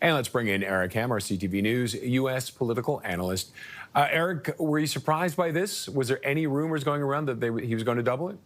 And let's bring in Eric Ham, our CTV News U.S. political analyst. Eric, were you surprised by this? Was there any rumors going around that he was going to double it?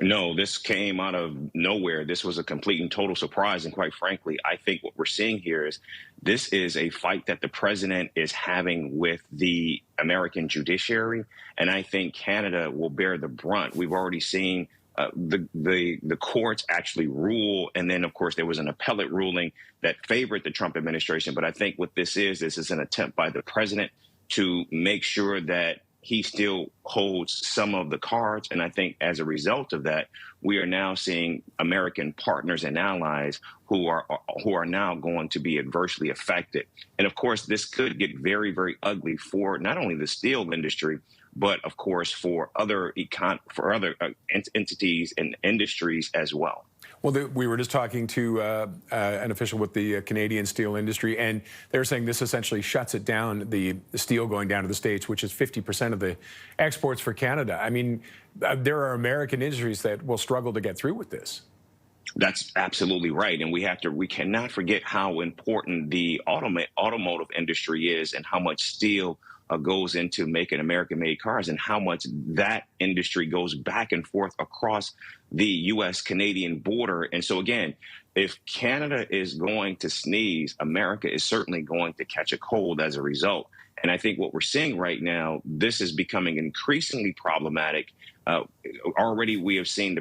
No, this came out of nowhere. This was a complete and total surprise. And quite frankly, I think what we're seeing here is this is a fight that the president is having with the American judiciary. And I think Canada will bear the brunt. We've already seen the courts actually rule. And then, of course, there was an appellate ruling that favored the Trump administration. But I think what this is an attempt by the president to make sure that he still holds some of the cards. And I think as a result of that, we are now seeing American partners and allies who are now going to be adversely affected. And of course, this could get very, very ugly for not only the steel industry, but of course for other entities and industries as well. Well, we were just talking to an official with the Canadian steel industry, and they're saying this essentially shuts it down, the steel going down to the States, which is 50% of the exports for Canada. I mean, there are American industries that will struggle to get through with this. That's absolutely right. And we cannot forget how important the automotive industry is and how much steel goes into making American-made cars and how much that industry goes back and forth across the U.S.-Canadian border. And so, again, if Canada is going to sneeze, America is certainly going to catch a cold as a result. And I think what we're seeing right now, this is becoming increasingly problematic. Already we have seen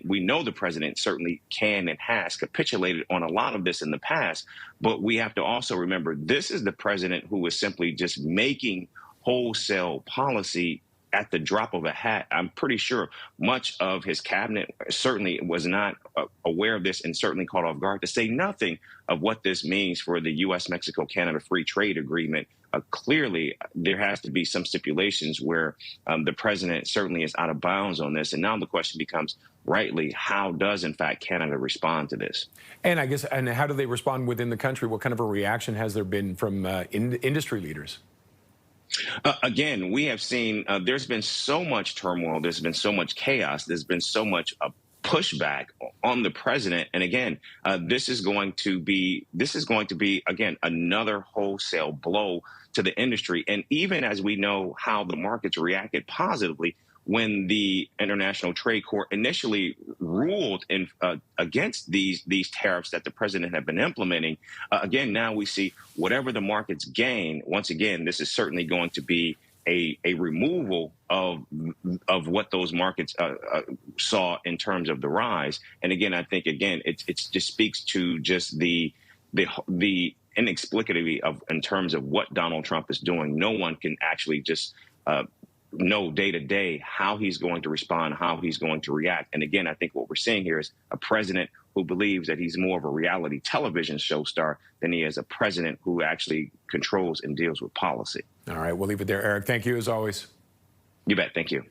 we know the president certainly can and has capitulated on a lot of this in the past, but we have to also remember this is the president who is simply just making wholesale policy at the drop of a hat. I'm pretty sure much of his cabinet certainly was not aware of this and certainly caught off guard, to say nothing of what this means for the U.S.-Mexico-Canada free trade agreement. Clearly, there has to be some stipulations where the president certainly is out of bounds on this. And now the question becomes, rightly, how does, in fact, Canada respond to this? And I guess, and how do they respond within the country? What kind of a reaction has there been from industry leaders? Again, we have seen there's been so much turmoil. There's been so much chaos. There's been so much pushback on the president. And again, this is going to be, again, another wholesale blow to the industry. And even as we know how the markets reacted positively when the International Trade Court initially ruled against these tariffs that the president had been implementing, again, now we see whatever the markets gain. Once again, this is certainly going to be a removal of what those markets saw in terms of the rise. And again, I think, again, it just speaks to just the inexplicability in terms of what Donald Trump is doing. No one can actually just know day to day how he's going to respond, how he's going to react. And again, I think what we're seeing here is a president who believes that he's more of a reality television show star than he is a president who actually controls and deals with policy. All right, we'll leave it there, Eric. Thank you as always. You bet. Thank you.